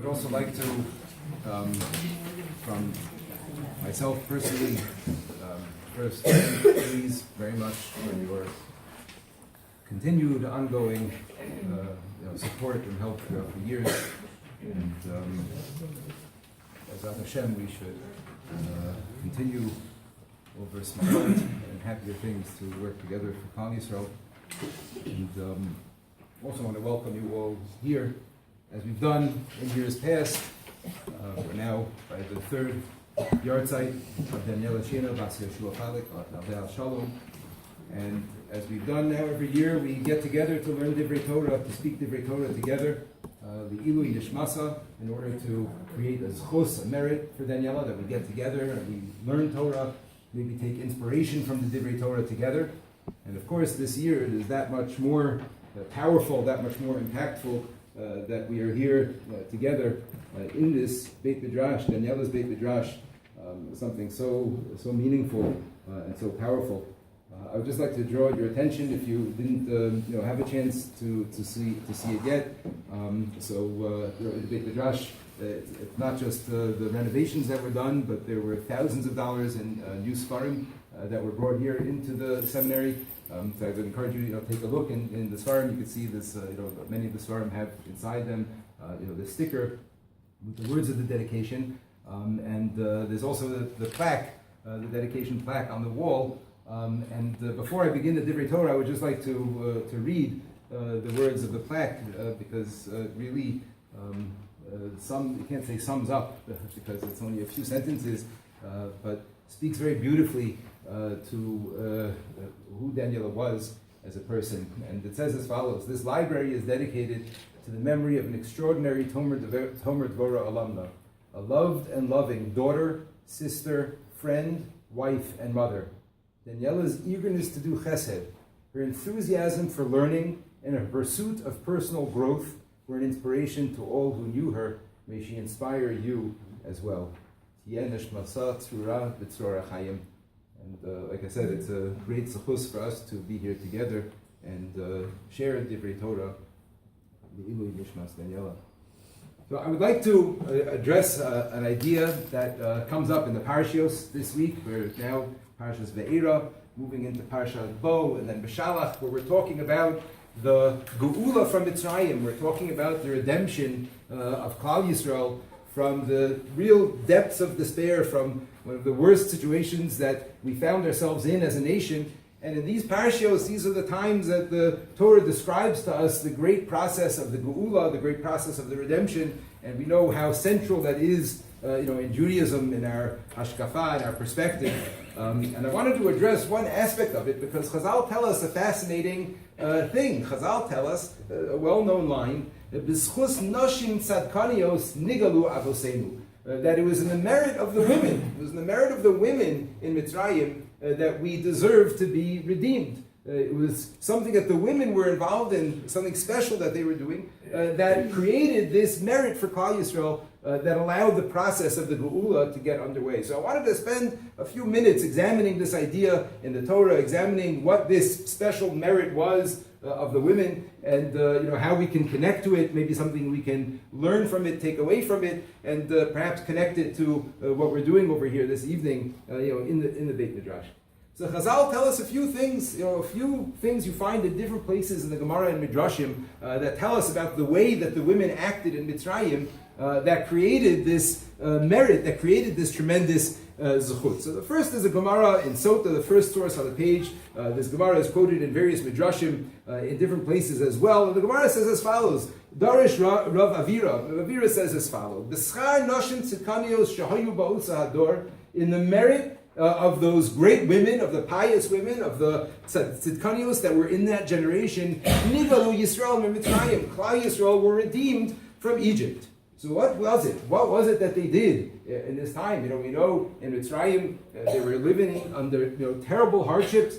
also like to, from myself personally, first, please very much for your continued, ongoing support and help throughout the years. And as Hashem, we should continue over small and happier things to work together for Klal Yisrael. And also want to welcome you all here, as we've done in years past. We're now by the third Yahrtzeit of Daniella Lee-Casper, and as we've done now every year, we get together to learn Divrei Torah, to speak Divrei Torah together, Li'ilu Yishmasa, in order to create a zchus, a merit for Daniella, that we get together and we learn Torah, maybe take inspiration from the Divrei Torah together. And of course, this year it is that much more powerful, that much more impactful that we are here together in this Beit Midrash, Daniella's Beit Midrash, something so meaningful and so powerful. I would just like to draw your attention, if you didn't have a chance to see it yet. The Beit Midrash, it's not just the renovations that were done, but there were thousands of dollars in new Sfarim that were brought here into the seminary. So I would encourage you to take a look in the Sfarim. You can see this. Many of the Sfarim have inside them the sticker with the words of the dedication, and there's also the plaque, the dedication plaque on the wall. Before I begin the Divrei Torah, I would just like to read the words of the plaque because really you can't say sums up because it's only a few sentences, but speaks very beautifully to who Daniella was as a person. And it says as follows: this library is dedicated to the memory of an extraordinary Tomer Dvorah alumna, a loved and loving daughter, sister, friend, wife, and mother. Daniella's eagerness to do chesed, her enthusiasm for learning, and her pursuit of personal growth were an inspiration to all who knew her. May she inspire you as well. And like I said, it's a great zechus for us to be here together and share Divrei Torah, the Ilui Nishmas Daniella. So I would like to address an idea that comes up in the Parshios this week. We're now Parshas Ve'era, moving into Parshat Bo, and then B'Shalach, where we're talking about the Geula from Mitzrayim. We're talking about the redemption of Klal Yisrael from the real depths of despair, from one of the worst situations that we found ourselves in as a nation. And in these Parshios, these are the times that the Torah describes to us the great process of the Geula, the great process of the redemption, and we know how central that is in Judaism, in our hashkafa, in our perspective. And I wanted to address one aspect of it because Chazal tell us a fascinating thing. Chazal tell us a well-known line, b'zchut נשים צדקניות נגאלו אבותינו, that it was in the merit of the women, it was in the merit of the women in Mitzrayim that we deserve to be redeemed. It was something that the women were involved in, something special that they were doing, that created this merit for Klal Yisrael that allowed the process of the Geula to get underway. So I wanted to spend a few minutes examining this idea in the Torah, examining what this special merit was of the women, and how we can connect to it, maybe something we can learn from it, take away from it, and perhaps connect it to what we're doing over here this evening, in the Beit Midrash. So Chazal tell us a few things you find in different places in the Gemara and Midrashim that tell us about the way that the women acted in Mitzrayim that created this merit, that created this tremendous zechut. So the first is a Gemara in Sota, the first source on the page. This Gemara is quoted in various Midrashim in different places as well. And the Gemara says as follows: Darish Rav Avira. Rav Avira says as follows: B'schar נשים צדקניות שהיו בארץ הדור, in the merit of those great women, of the pious women, of the tzidkanios that were in that generation, Nig'alu Yisrael mi'Mitzrayim, Klal Yisrael were redeemed from Egypt. So what was it? What was it that they did in this time? We know in Mitzrayim they were living under terrible hardships,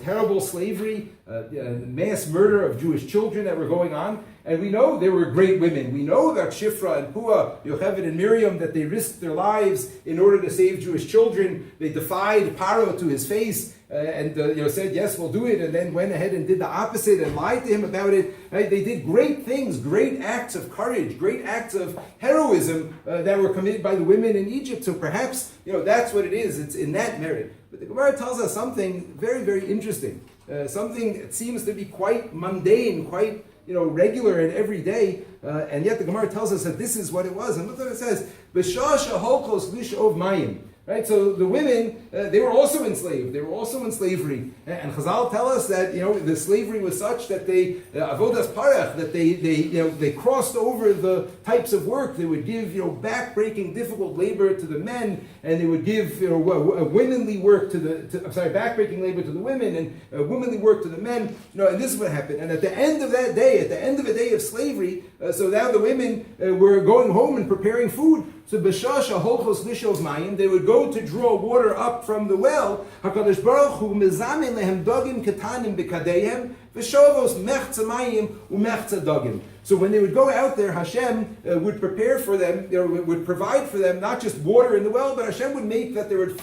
terrible slavery. mass murder of Jewish children that were going on. And we know they were great women. We know that Shifra and Puah, Yocheved and Miriam, that they risked their lives in order to save Jewish children. They defied Paro to his face and said, yes, we'll do it, and then went ahead and did the opposite and lied to him about it. Right? They did great things, great acts of courage, great acts of heroism that were committed by the women in Egypt. So perhaps, that's what it is. It's in that merit. But the Gemara tells us something very, very interesting. Something that seems to be quite mundane, quite regular and everyday, and yet the Gemara tells us that this is what it was. And look what it says: "B'shasha holkos lishov mayim." Right, so the women, they were also enslaved. They were also in slavery, and Chazal tell us that the slavery was such that they avodas parach, that they crossed over the types of work. They would give back-breaking, difficult labor to the men, and they would give womanly work back-breaking labor to the women, and womanly work to the men. And this is what happened. And at the end of that day, at the end of a day of slavery, so now the women were going home and preparing food. So b'shasha holchos lishov mayim, they would go to draw water up from the well. HaKadosh Baruch Hu mezamin lehem dogim ketanim b'kadehem v'shovos mechza mayim u'mechza dogim. So when they would go out there, Hashem would prepare for them, would provide for them not just water in the well, but Hashem would make that there would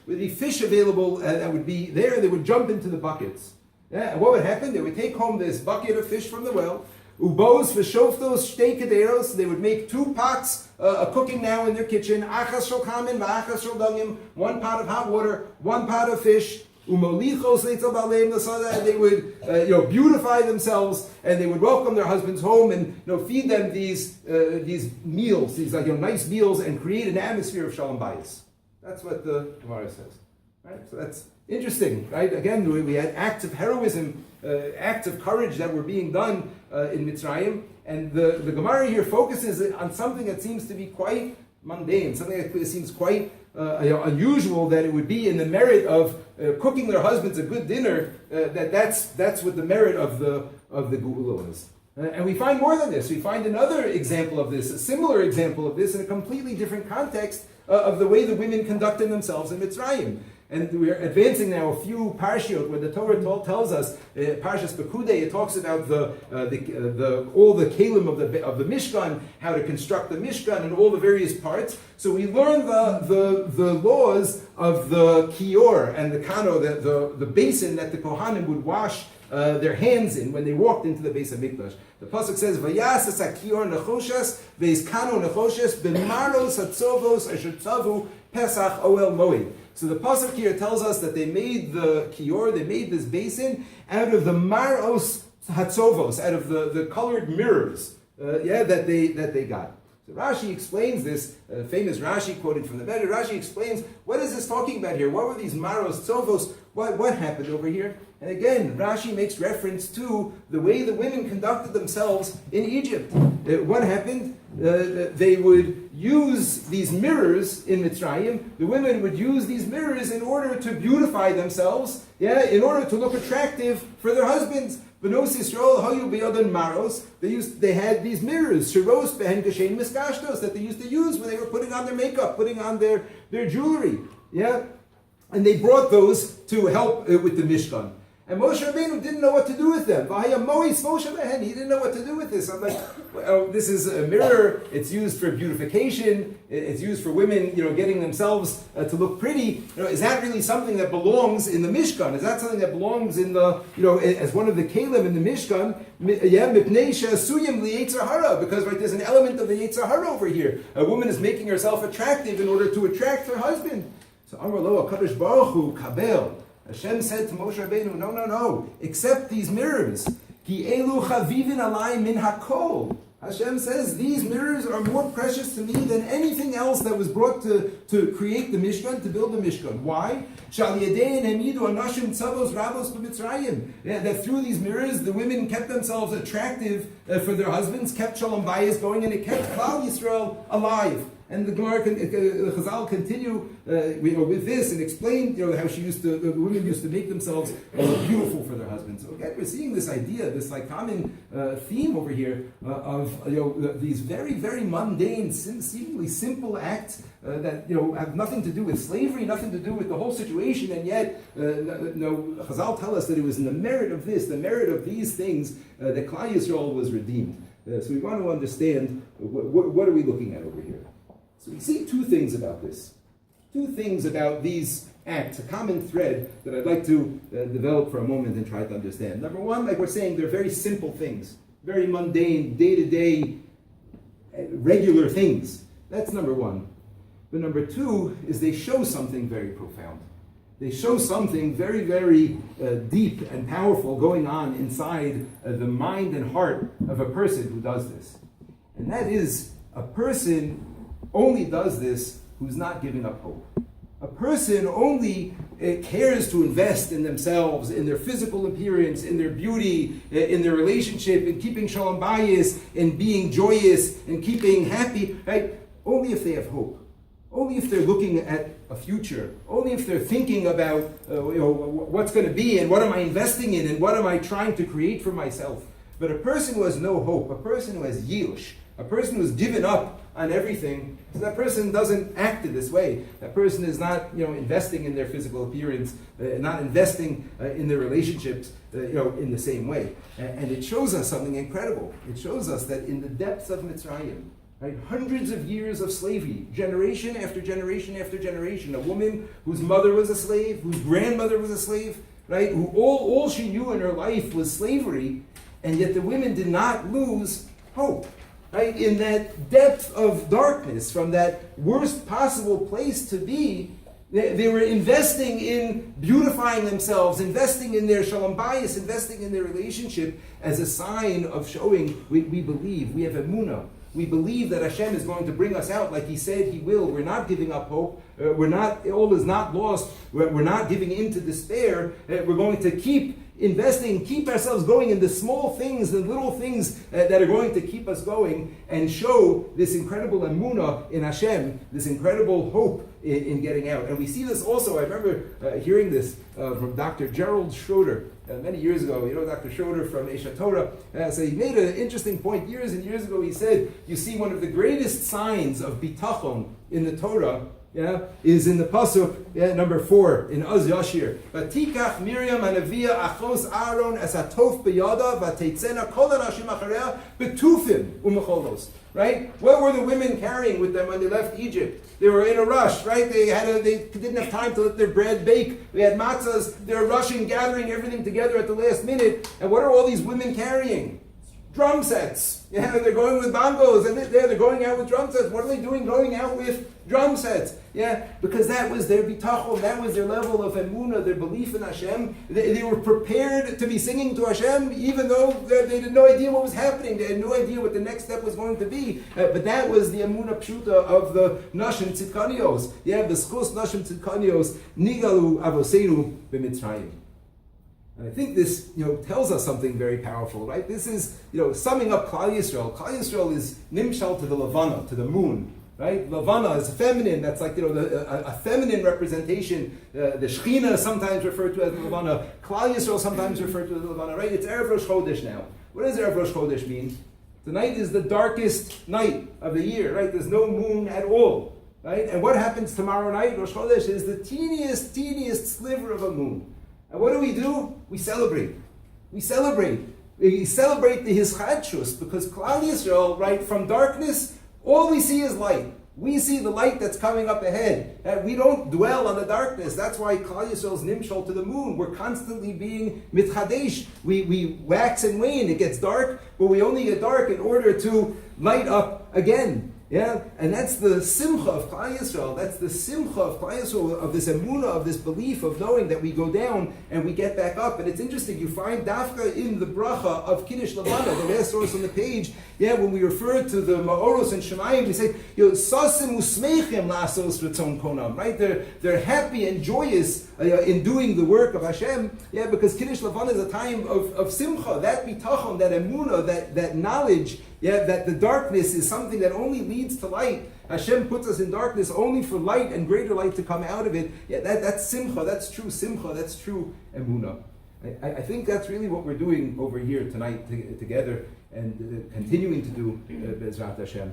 be fish available that would be there. They would jump into the buckets. And what would happen? They would take home this bucket of fish from the well. Ubos v'shoftos shtei kederos. They would make 2 pots cooking now in their kitchen. Achas shel kamen v'achas shel dagim. 1 pot of hot water, 1 pot of fish. Umolichos leitzal baleim l'sada. And they would beautify themselves, and they would welcome their husbands home and feed them these meals, these nice meals, and create an atmosphere of shalom bayis. That's what the Gemara says. Right? So that's interesting, right? Again, we had acts of heroism, acts of courage that were being done in Mitzrayim, and the Gemara here focuses on something that seems to be quite mundane, something that seems quite unusual, that it would be in the merit of cooking their husbands a good dinner. That's what the merit of the Geula is. And we find more than this. We find another example of this, a similar example of this in a completely different context of the way the women conducted themselves in Mitzrayim. And we're advancing now a few parshiot where the Torah tells us, Parshas Pekudei, it talks about all the kelim of the Mishkan, how to construct the Mishkan and all the various parts. So we learn the laws of the kior and the kano, the basin that the Kohanim would wash their hands in when they walked into the Beis HaMikdash. The pasuk says, "Vayasas hakior nechoshas veis kano nechoshas b'maros hatzovos asher tzavu pesach oel moed." So the pasuk here tells us that they made the kior, they made this basin out of the maros hatzovos, out of the colored mirrors, that they got. So Rashi explains this, famous Rashi quoted from the Bed. Rashi explains, what is this talking about here? What were these maros tzovos? What happened over here? And again, Rashi makes reference to the way the women conducted themselves in Egypt. What happened? They would use these mirrors in Mitzrayim. The women would use these mirrors in order to beautify themselves, in order to look attractive for their husbands. B'nos Yisrael hayu b'yodan maros. They had these mirrors, shiros behen kashen miskashtos, that they used to use when they were putting on their makeup, putting on their jewelry. And they brought those to help with the Mishkan. And Moshe Rabbeinu didn't know what to do with them. He didn't know what to do with this. I'm like, this is a mirror. It's used for beautification. It's used for women, getting themselves to look pretty. Is that really something that belongs in the Mishkan? Is that something that belongs in the, as one of the kelim in the Mishkan? Because there's an element of the Yetzer Hara over here. A woman is making herself attractive in order to attract her husband. So Amar Lo HaKadosh Baruch Hu Kabel. Hashem said to Moshe Rabbeinu, no, accept these mirrors. Ki elu chavivin alai min hakol. Hashem says, these mirrors are more precious to me than anything else that was brought to create the Mishkan, to build the Mishkan. Why? That through these mirrors, the women kept themselves attractive for their husbands, kept Shalom Bayis going, and it kept Klal Yisrael alive. And the Gemara, the Chazal continue with this and explain how the women used to make themselves beautiful for their husbands. So again, we're seeing this idea, this like common theme over here of these very, very mundane, seemingly simple acts that have nothing to do with slavery, nothing to do with the whole situation, and yet Chazal tell us that it was in the merit of this, the merit of these things, that Klal Yisrael was redeemed. So we want to understand what are we looking at over here. So we see two things about this. Two things about these acts, a common thread that I'd like to develop for a moment and try to understand. Number one, like we're saying, they're very simple things, very mundane, day-to-day, regular things. That's number one. But number two is they show something very profound. They show something very, very deep and powerful going on inside the mind and heart of a person who does this. And that is, a person only does this who's not giving up hope. A person only cares to invest in themselves, in their physical appearance, in their beauty, in their relationship, in keeping shalom bayis, in being joyous, in keeping happy, right? Only if they have hope. Only if they're looking at a future. Only if they're thinking about what's going to be and what am I investing in and what am I trying to create for myself. But a person who has no hope, a person who has yilush, a person who's given up on everything, so that person doesn't act in this way. That person is not, investing in their physical appearance, not investing in their relationships, in the same way. And it shows us something incredible. It shows us that in the depths of Mitzrayim, right, hundreds of years of slavery, generation after generation after generation, a woman whose mother was a slave, whose grandmother was a slave, right, who all she knew in her life was slavery, and yet the women did not lose hope. Right? In that depth of darkness, from that worst possible place to be, they were investing in beautifying themselves, investing in their shalom bayis, investing in their relationship as a sign of showing we believe, we have emunah. We believe that Hashem is going to bring us out like He said He will. We're not giving up hope. All is not lost. We're not giving in to despair. We're going to keep investing, keep ourselves going in the small things, the little things that are going to keep us going and show this incredible emunah in Hashem, this incredible hope in getting out. And we see this also, I remember hearing this from Dr. Gerald Schroeder many years ago. Dr. Schroeder from Esha Torah. So he made an interesting point years and years ago. He said, you see, one of the greatest signs of bitachon in the Torah is in the pasuk number 4 in Yahrtzeit Shiur. Vatikach Miriam Hanavia achos Aaron as hatof biyada vatetzena kol hanashim achareh betufim umecholos. Right? What were the women carrying with them when they left Egypt? They were in a rush, right? They didn't have time to let their bread bake. They had matzahs. They were rushing, gathering everything together at the last minute. And what are all these women carrying? Drum sets. They're going with bongos, and they're going out with drum sets. What are they doing going out with drum sets? Because that was their bitachon, that was their level of emunah, their belief in Hashem. They were prepared to be singing to Hashem, even though they had no idea what was happening. They had no idea what the next step was going to be. But that was the emunah pshuta of the נשים צדקניות. בזכות נשים צדקניות, נגאלו אבותינו במצרים. And I think this, tells us something very powerful, right? This is, summing up Klal Yisrael. Klal Yisrael is nimshal to the Levana, to the moon, right? Levana is feminine. That's like, a feminine representation. The Shechina sometimes referred to as the Levana. Klal Yisrael sometimes referred to as the Levana, right? It's Erev Rosh Chodesh now. What does Erev Rosh Chodesh mean? Tonight is the darkest night of the year, right? There's no moon at all, right? And what happens tomorrow night? Rosh Chodesh is the teeniest sliver of a moon. And what do? We celebrate. We celebrate the Hischadshus, because Klal Yisrael, right, from darkness, all we see is light. We see the light that's coming up ahead. We don't dwell on the darkness. That's why Klal Yisrael is nimshal to the moon. We're constantly being mitchadesh. We wax and wane. It gets dark, but we only get dark in order to light up again. And that's the simcha of Klal Yisrael. That's the simcha of Klal Yisrael, of this emunah, of this belief, of knowing that we go down and we get back up. And it's interesting, you find dafka in the bracha of Kiddush Levana, the last source on the page, when we refer to the Ma'oros and Shemayim, we say, Sasim usmeichem lasos ratzon konam, right? They're happy and joyous in doing the work of Hashem, because Kiddush Levana is a time of simcha, that bitachon, that emunah, that knowledge Yeah, that the darkness is something that only leads to light. Hashem puts us in darkness only for light and greater light to come out of it. Yeah, that's simcha, that's true simcha, that's true emunah. I think that's really what we're doing over here tonight together, and continuing to do Bezrat Hashem.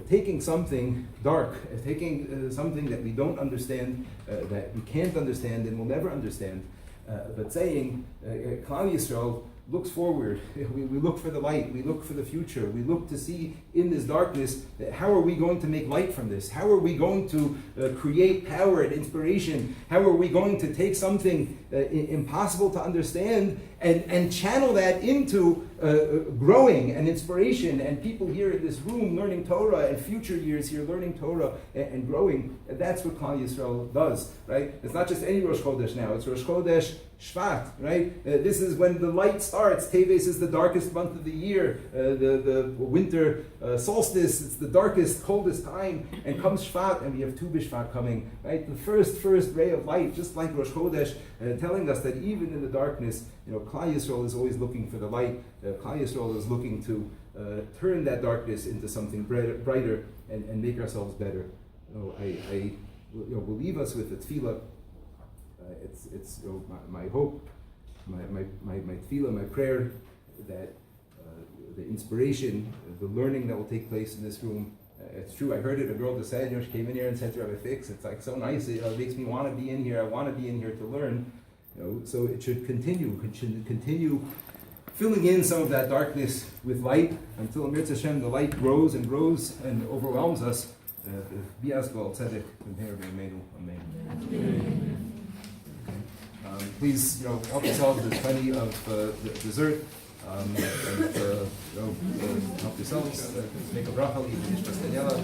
Taking something dark, taking something that we don't understand, that we can't understand and will never understand, but saying, Klal Yisrael looks forward. We look for the light. We look for the future. We look to see in this darkness, how are we going to make light from this? How are we going to create power and inspiration? How are we going to take something impossible to understand and channel that into growing and inspiration, and people here in this room learning Torah, and future years here learning Torah and growing? That's what Klal Yisrael does, right? It's not just any Rosh Chodesh now. It's Rosh Chodesh Shvat, right? This is when the light starts. Teves is the darkest month of the year. The winter solstice, it's the darkest, coldest time. And comes Shvat, and we have Tu B'Shvat coming, right? The first ray of light, just like Rosh Chodesh, telling us that even in the darkness, Klal Yisrael is always looking for the light. Klal Yisrael is looking to turn that darkness into something brighter and make ourselves better. Will leave us with the tefillah. It's my hope, my tefillah, my prayer, that the inspiration, the learning that will take place in this room. It's true, I heard it, a girl just said, she came in here and said to Rabbi Fix, it's like so nice, it makes me want to be in here, I want to be in here to learn. So it should continue filling in some of that darkness with light until Amir Hashem, the light grows and grows and overwhelms us. Amen. Please, help yourselves. There's plenty of dessert. Help yourselves. Make a bracha. Daniella.